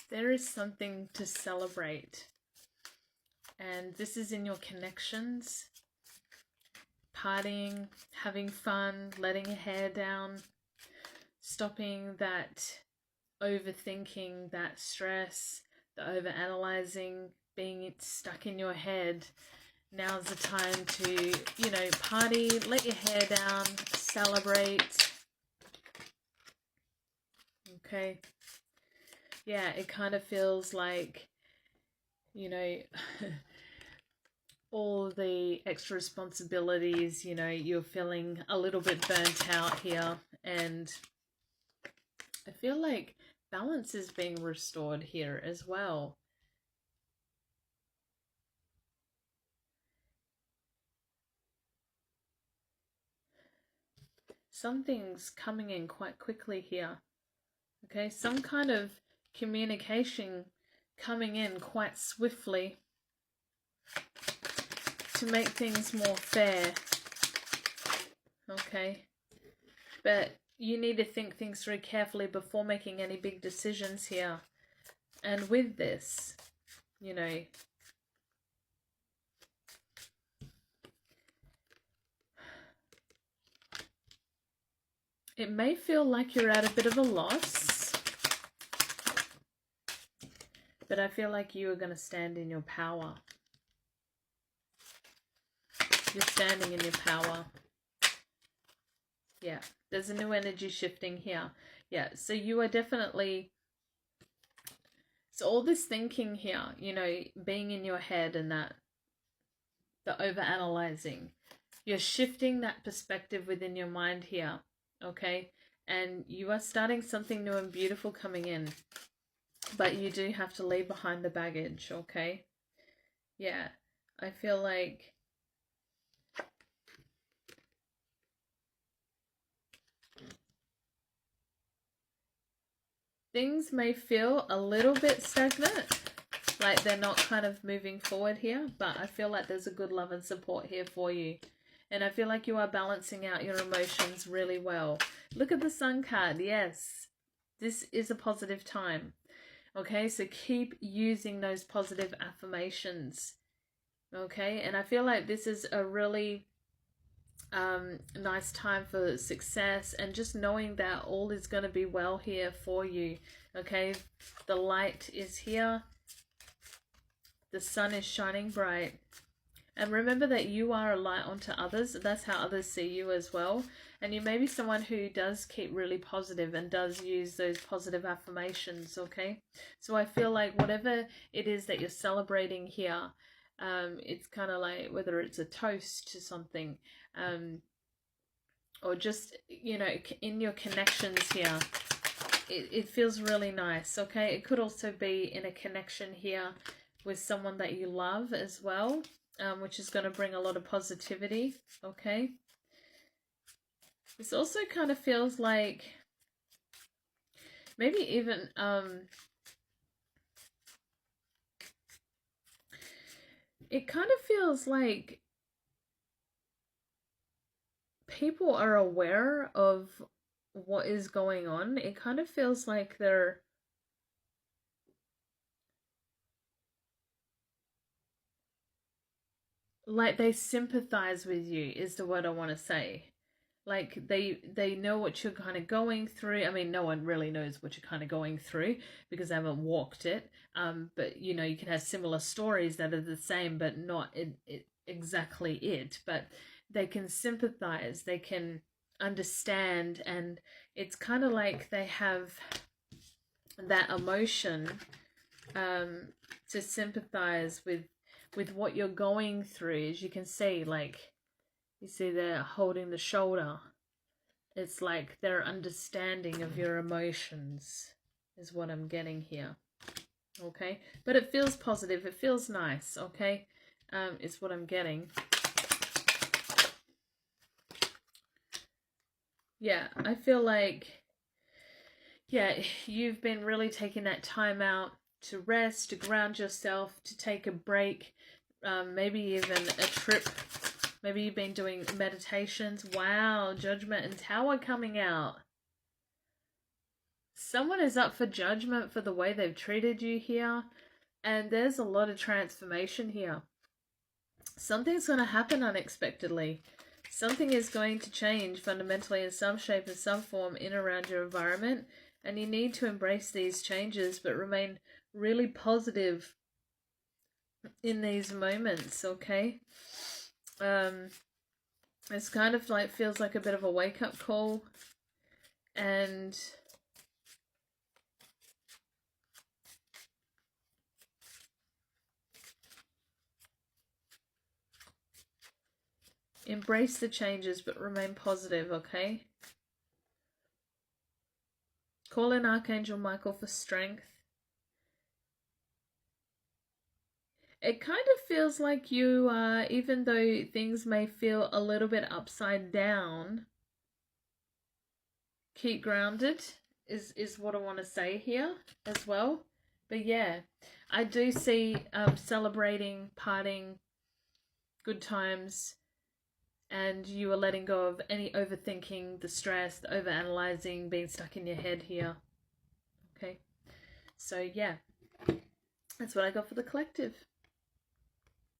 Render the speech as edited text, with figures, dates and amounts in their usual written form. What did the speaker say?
There is something to celebrate. And this is in your connections. Partying, having fun, letting your hair down, stopping that overthinking, that stress, the overanalyzing, being stuck in your head. Now's the time to, you know, party, let your hair down, celebrate. Okay. Yeah, it kind of feels like, you know, all the extra responsibilities, you know, you're feeling a little bit burnt out here. And I feel like balance is being restored here as well. Something's coming in quite quickly here. Okay, some kind of communication coming in quite swiftly to make things more fair. Okay, but you need to think things through carefully before making any big decisions here. And with this, you know, it may feel like you're at a bit of a loss, but I feel like you are going to stand in your power. You're standing in your power. Yeah, there's a new energy shifting here. Yeah, so you are definitely... So all this thinking here, you know, being in your head and that, the overanalyzing, you're shifting that perspective within your mind here, okay? And you are starting something new and beautiful coming in. But you do have to leave behind the baggage, okay? Yeah, I feel like... things may feel a little bit stagnant, like they're not kind of moving forward here, but I feel like there's a good love and support here for you. And I feel like you are balancing out your emotions really well. Look at the Sun card. Yes, this is a positive time. Okay, so keep using those positive affirmations. Okay, and I feel like this is a really nice time for success, and just knowing that all is going to be well here for you. Okay, the light is here, the sun is shining bright, and remember that you are a light onto others. That's how others see you as well. And you may be someone who does keep really positive and does use those positive affirmations. Okay, so I feel like whatever it is that you're celebrating here, it's kind of like whether it's a toast to something, or just, you know, in your connections here, it feels really nice. Okay, it could also be in a connection here with someone that you love as well, which is going to bring a lot of positivity. Okay, this also kind of feels like maybe even it kind of feels like people are aware of what is going on. It kind of feels like they're like they sympathize with you is the word I want to say. Like they know what you're kind of going through. I mean, no one really knows what you're kind of going through because they haven't walked it. But you know, you can have similar stories that are the same, but not exactly it. But they can sympathize, they can understand, and it's kind of like they have that emotion to sympathize with what you're going through. As you can see, like, you see they're holding the shoulder. It's like their understanding of your emotions is what I'm getting here. Okay, but it feels positive, it feels nice. Okay, is what I'm getting. Yeah, I feel like, yeah, you've been really taking that time out to rest, to ground yourself, to take a break, maybe even a trip. Maybe you've been doing meditations. Wow, Judgment and Tower coming out. Someone is up for judgment for the way they've treated you here. And there's a lot of transformation here. Something's going to happen unexpectedly. Something is going to change fundamentally in some shape and some form in around your environment. And you need to embrace these changes, but remain really positive in these moments, okay? It's kind of like, feels like a bit of a wake-up call. And embrace the changes, but remain positive, okay? Call in Archangel Michael for strength. It kind of feels like you, even though things may feel a little bit upside down, keep grounded is what I want to say here as well. But yeah, I do see celebrating, partying, good times, and you are letting go of any overthinking, the stress, the overanalyzing, being stuck in your head here. Okay, so yeah, that's what I got for the collective.